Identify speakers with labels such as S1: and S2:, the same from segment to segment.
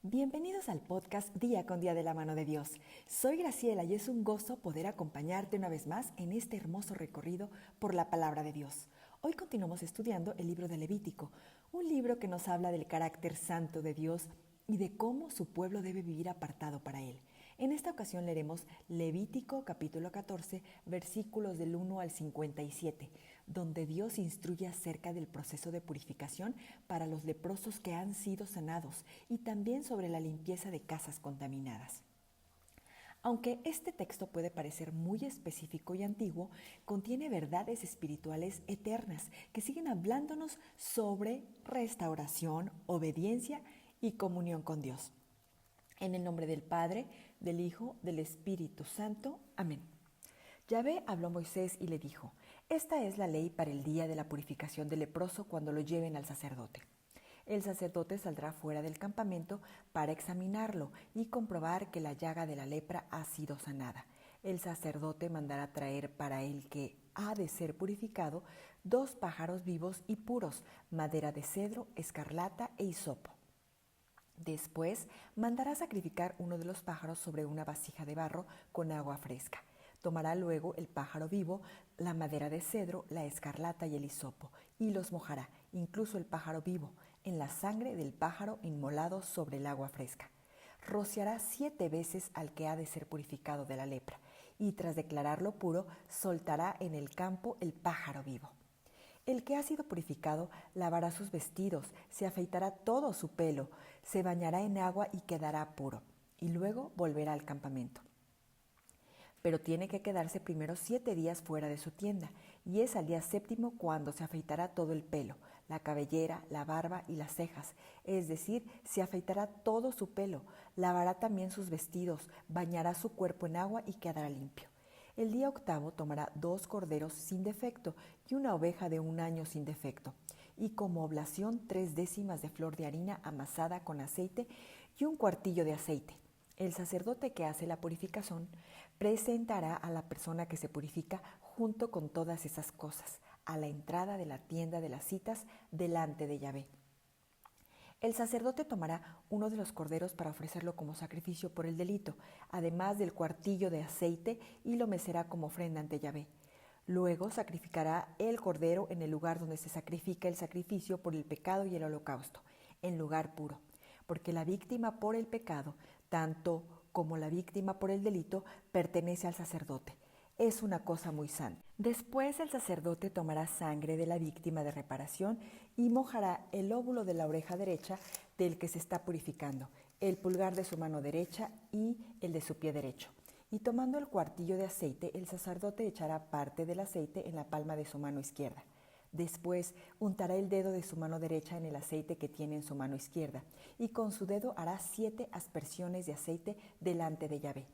S1: Bienvenidos al podcast Día con Día de la Mano de Dios. Soy Graciela y es un gozo poder acompañarte una vez más en este hermoso recorrido por la palabra de Dios. Hoy continuamos estudiando el libro de Levítico, un libro que nos habla del carácter santo de Dios y de cómo su pueblo debe vivir apartado para Él. En esta ocasión leeremos Levítico capítulo 14, versículos del 1 al 57, donde Dios instruye acerca del proceso de purificación para los leprosos que han sido sanados y también sobre la limpieza de casas contaminadas. Aunque este texto puede parecer muy específico y antiguo, contiene verdades espirituales eternas que siguen hablándonos sobre restauración, obediencia y comunión con Dios. En el nombre del Padre, del Hijo, del Espíritu Santo. Amén. Yahvé habló a Moisés y le dijo: Esta es la ley para el día de la purificación del leproso cuando lo lleven al sacerdote. El sacerdote saldrá fuera del campamento para examinarlo y comprobar que la llaga de la lepra ha sido sanada. El sacerdote mandará traer para el que ha de ser purificado 2 pájaros vivos y puros, madera de cedro, escarlata e hisopo. Después mandará sacrificar uno de los pájaros sobre una vasija de barro con agua fresca. Tomará luego el pájaro vivo, la madera de cedro, la escarlata y el hisopo, y los mojará, incluso el pájaro vivo, en la sangre del pájaro inmolado sobre el agua fresca. Rociará 7 veces al que ha de ser purificado de la lepra, y tras declararlo puro, soltará en el campo el pájaro vivo. El que ha sido purificado lavará sus vestidos, se afeitará todo su pelo, se bañará en agua y quedará puro, y luego volverá al campamento. Pero tiene que quedarse primero 7 días fuera de su tienda, y es al día 7º cuando se afeitará todo el pelo, la cabellera, la barba y las cejas, es decir, se afeitará todo su pelo, lavará también sus vestidos, bañará su cuerpo en agua y quedará limpio. El día 8º tomará 2 corderos sin defecto y una oveja de 1 año sin defecto, y como oblación 3 décimas de flor de harina amasada con aceite y 1 cuartillo de aceite. El sacerdote que hace la purificación presentará a la persona que se purifica junto con todas esas cosas a la entrada de la tienda de las citas delante de Yahvé. El sacerdote tomará uno de los corderos para ofrecerlo como sacrificio por el delito, además del cuartillo de aceite, y lo mecerá como ofrenda ante Yahvé. Luego sacrificará el cordero en el lugar donde se sacrifica el sacrificio por el pecado y el holocausto, en lugar puro, porque la víctima por el pecado, tanto como la víctima por el delito, pertenece al sacerdote. Es una cosa muy santa. Después el sacerdote tomará sangre de la víctima de reparación y mojará el lóbulo de la oreja derecha del que se está purificando, el pulgar de su mano derecha y el de su pie derecho. Y tomando el cuartillo de aceite, el sacerdote echará parte del aceite en la palma de su mano izquierda. Después untará el dedo de su mano derecha en el aceite que tiene en su mano izquierda, y con su dedo hará 7 aspersiones de aceite delante de Yahvé.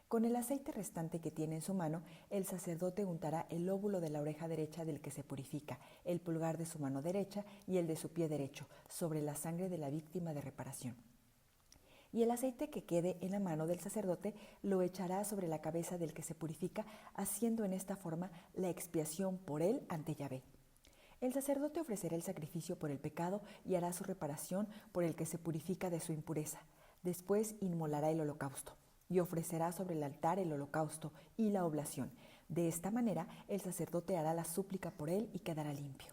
S1: Con el aceite restante que tiene en su mano, el sacerdote untará el lóbulo de la oreja derecha del que se purifica, el pulgar de su mano derecha y el de su pie derecho, sobre la sangre de la víctima de reparación. Y el aceite que quede en la mano del sacerdote lo echará sobre la cabeza del que se purifica, haciendo en esta forma la expiación por él ante Yahvé. El sacerdote ofrecerá el sacrificio por el pecado y hará su reparación por el que se purifica de su impureza. Después inmolará el holocausto y ofrecerá sobre el altar el holocausto y la oblación. De esta manera el sacerdote hará la súplica por él y quedará limpio.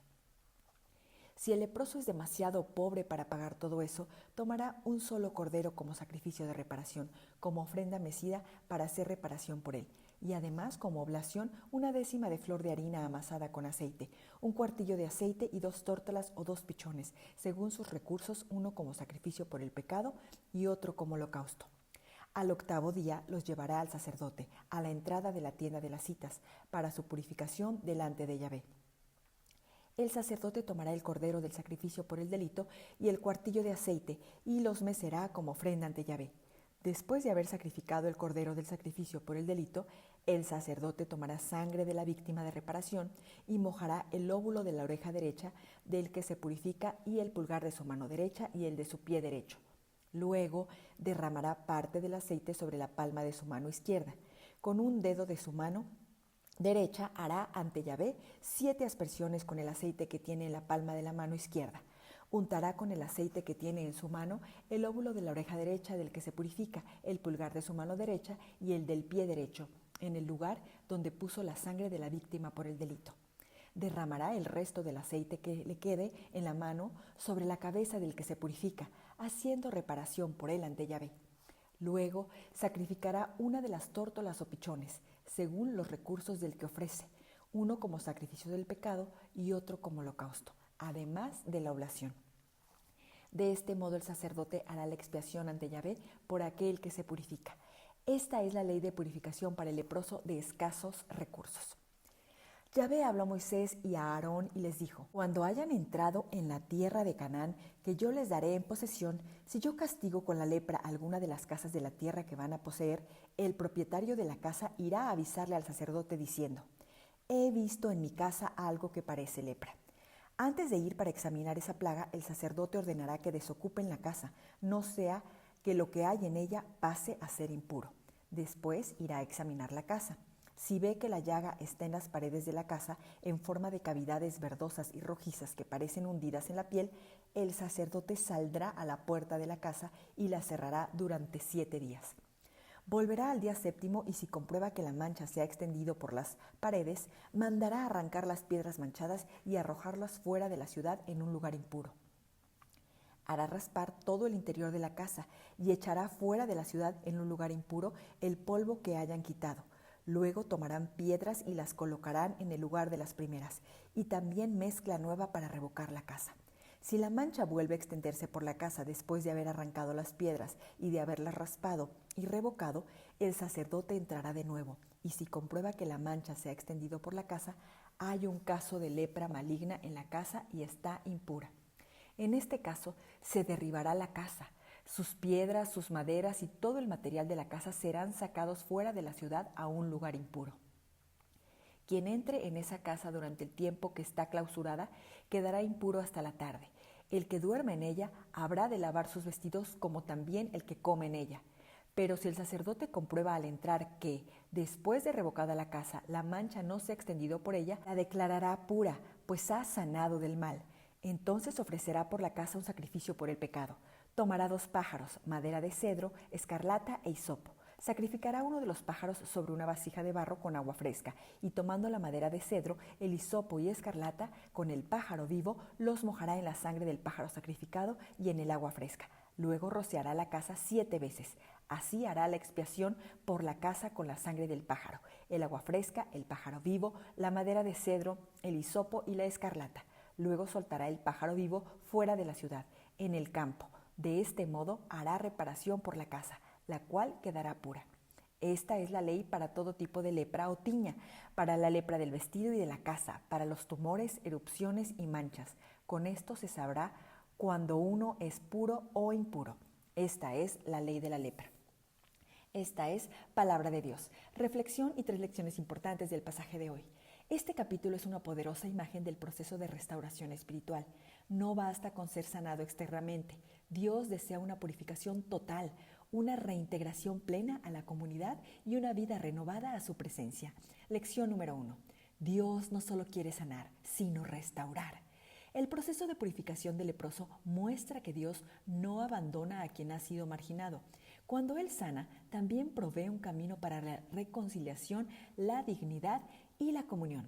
S1: Si el leproso es demasiado pobre para pagar todo eso, tomará un solo cordero como sacrificio de reparación, como ofrenda mecida para hacer reparación por él, y además como oblación 1 décima de flor de harina amasada con aceite, 1 cuartillo de aceite y 2 tórtolas o 2 pichones, según sus recursos, uno como sacrificio por el pecado y otro como holocausto. Al 8º día los llevará al sacerdote, a la entrada de la tienda de las citas, para su purificación delante de Yahvé. El sacerdote tomará el cordero del sacrificio por el delito y el cuartillo de aceite y los mecerá como ofrenda ante Yahvé. Después de haber sacrificado el cordero del sacrificio por el delito, el sacerdote tomará sangre de la víctima de reparación y mojará el lóbulo de la oreja derecha del que se purifica y el pulgar de su mano derecha y el de su pie derecho. Luego derramará parte del aceite sobre la palma de su mano izquierda. Con un dedo de su mano derecha hará ante Yahvé 7 aspersiones con el aceite que tiene en la palma de la mano izquierda. Untará con el aceite que tiene en su mano el óvulo de la oreja derecha del que se purifica, el pulgar de su mano derecha y el del pie derecho, en el lugar donde puso la sangre de la víctima por el delito. Derramará el resto del aceite que le quede en la mano sobre la cabeza del que se purifica, haciendo reparación por él ante Yahvé. Luego sacrificará una de las tórtolas o pichones, según los recursos del que ofrece, uno como sacrificio del pecado y otro como holocausto, además de la oblación. De este modo el sacerdote hará la expiación ante Yahvé por aquel que se purifica. Esta es la ley de purificación para el leproso de escasos recursos. Yahvé habló a Moisés y a Aarón y les dijo: cuando hayan entrado en la tierra de Canaán, que yo les daré en posesión, si yo castigo con la lepra alguna de las casas de la tierra que van a poseer, el propietario de la casa irá a avisarle al sacerdote diciendo: he visto en mi casa algo que parece lepra. Antes de ir para examinar esa plaga, el sacerdote ordenará que desocupen la casa, no sea que lo que hay en ella pase a ser impuro. Después irá a examinar la casa. Si ve que la llaga está en las paredes de la casa, en forma de cavidades verdosas y rojizas que parecen hundidas en la piel, el sacerdote saldrá a la puerta de la casa y la cerrará durante 7 días. Volverá al día séptimo y si comprueba que la mancha se ha extendido por las paredes, mandará arrancar las piedras manchadas y arrojarlas fuera de la ciudad en un lugar impuro. Hará raspar todo el interior de la casa y echará fuera de la ciudad en un lugar impuro el polvo que hayan quitado. Luego tomarán piedras y las colocarán en el lugar de las primeras, y también mezcla nueva para revocar la casa. Si la mancha vuelve a extenderse por la casa después de haber arrancado las piedras y de haberlas raspado y revocado, el sacerdote entrará de nuevo, y si comprueba que la mancha se ha extendido por la casa, hay un caso de lepra maligna en la casa y está impura. En este caso, se derribará la casa. Sus piedras, sus maderas y todo el material de la casa serán sacados fuera de la ciudad a un lugar impuro. Quien entre en esa casa durante el tiempo que está clausurada quedará impuro hasta la tarde. El que duerma en ella habrá de lavar sus vestidos como también el que come en ella. Pero si el sacerdote comprueba al entrar que, después de revocada la casa, la mancha no se ha extendido por ella, la declarará pura, pues ha sanado del mal. Entonces ofrecerá por la casa un sacrificio por el pecado. Tomará 2 pájaros, madera de cedro, escarlata e hisopo. Sacrificará uno de los pájaros sobre una vasija de barro con agua fresca, y tomando la madera de cedro, el hisopo y escarlata, con el pájaro vivo, los mojará en la sangre del pájaro sacrificado y en el agua fresca. Luego rociará la casa 7 veces. Así hará la expiación por la casa con la sangre del pájaro, el agua fresca, el pájaro vivo, la madera de cedro, el hisopo y la escarlata. Luego soltará el pájaro vivo fuera de la ciudad, en el campo. De este modo hará reparación por la casa, la cual quedará pura. Esta es la ley para todo tipo de lepra o tiña, para la lepra del vestido y de la casa, para los tumores, erupciones y manchas. Con esto se sabrá cuando uno es puro o impuro. Esta es la ley de la lepra. Esta es palabra de Dios. Reflexión y 3 lecciones importantes del pasaje de hoy. Este capítulo es una poderosa imagen del proceso de restauración espiritual. No basta con ser sanado externamente. Dios desea una purificación total, una reintegración plena a la comunidad y una vida renovada a su presencia. Lección número 1. Dios no solo quiere sanar, sino restaurar. El proceso de purificación del leproso muestra que Dios no abandona a quien ha sido marginado. Cuando Él sana, también provee un camino para la reconciliación, la dignidad y la comunión.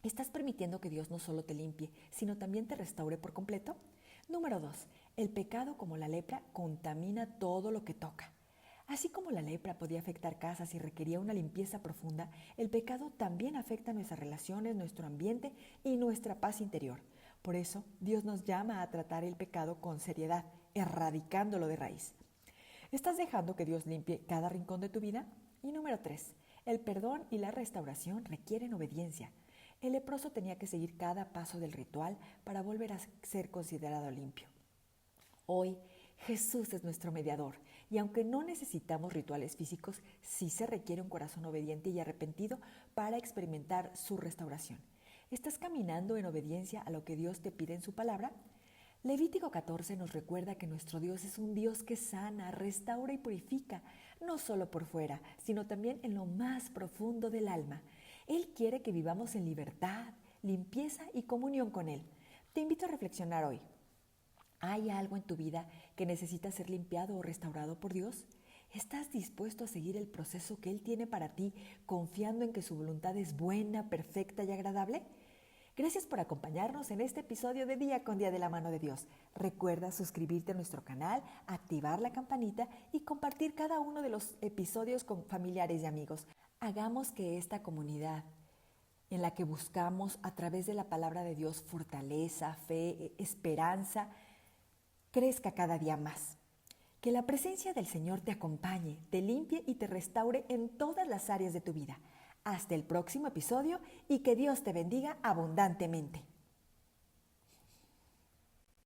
S1: ¿Estás permitiendo que Dios no solo te limpie, sino también te restaure por completo? Número 2. El pecado, como la lepra, contamina todo lo que toca. Así como la lepra podía afectar casas y requería una limpieza profunda, el pecado también afecta nuestras relaciones, nuestro ambiente y nuestra paz interior. Por eso, Dios nos llama a tratar el pecado con seriedad, erradicándolo de raíz. ¿Estás dejando que Dios limpie cada rincón de tu vida? Y número 3. El perdón y la restauración requieren obediencia. El leproso tenía que seguir cada paso del ritual para volver a ser considerado limpio. Hoy, Jesús es nuestro mediador, y aunque no necesitamos rituales físicos, sí se requiere un corazón obediente y arrepentido para experimentar su restauración. ¿Estás caminando en obediencia a lo que Dios te pide en su palabra? Levítico 14 nos recuerda que nuestro Dios es un Dios que sana, restaura y purifica, no solo por fuera, sino también en lo más profundo del alma. Él quiere que vivamos en libertad, limpieza y comunión con Él. Te invito a reflexionar hoy. ¿Hay algo en tu vida que necesita ser limpiado o restaurado por Dios? ¿Estás dispuesto a seguir el proceso que Él tiene para ti, confiando en que su voluntad es buena, perfecta y agradable? Gracias por acompañarnos en este episodio de Día con Día de la Mano de Dios. Recuerda suscribirte a nuestro canal, activar la campanita y compartir cada uno de los episodios con familiares y amigos. Hagamos que esta comunidad en la que buscamos a través de la palabra de Dios fortaleza, fe, esperanza, crezca cada día más. Que la presencia del Señor te acompañe, te limpie y te restaure en todas las áreas de tu vida. Hasta el próximo episodio y que Dios te bendiga abundantemente.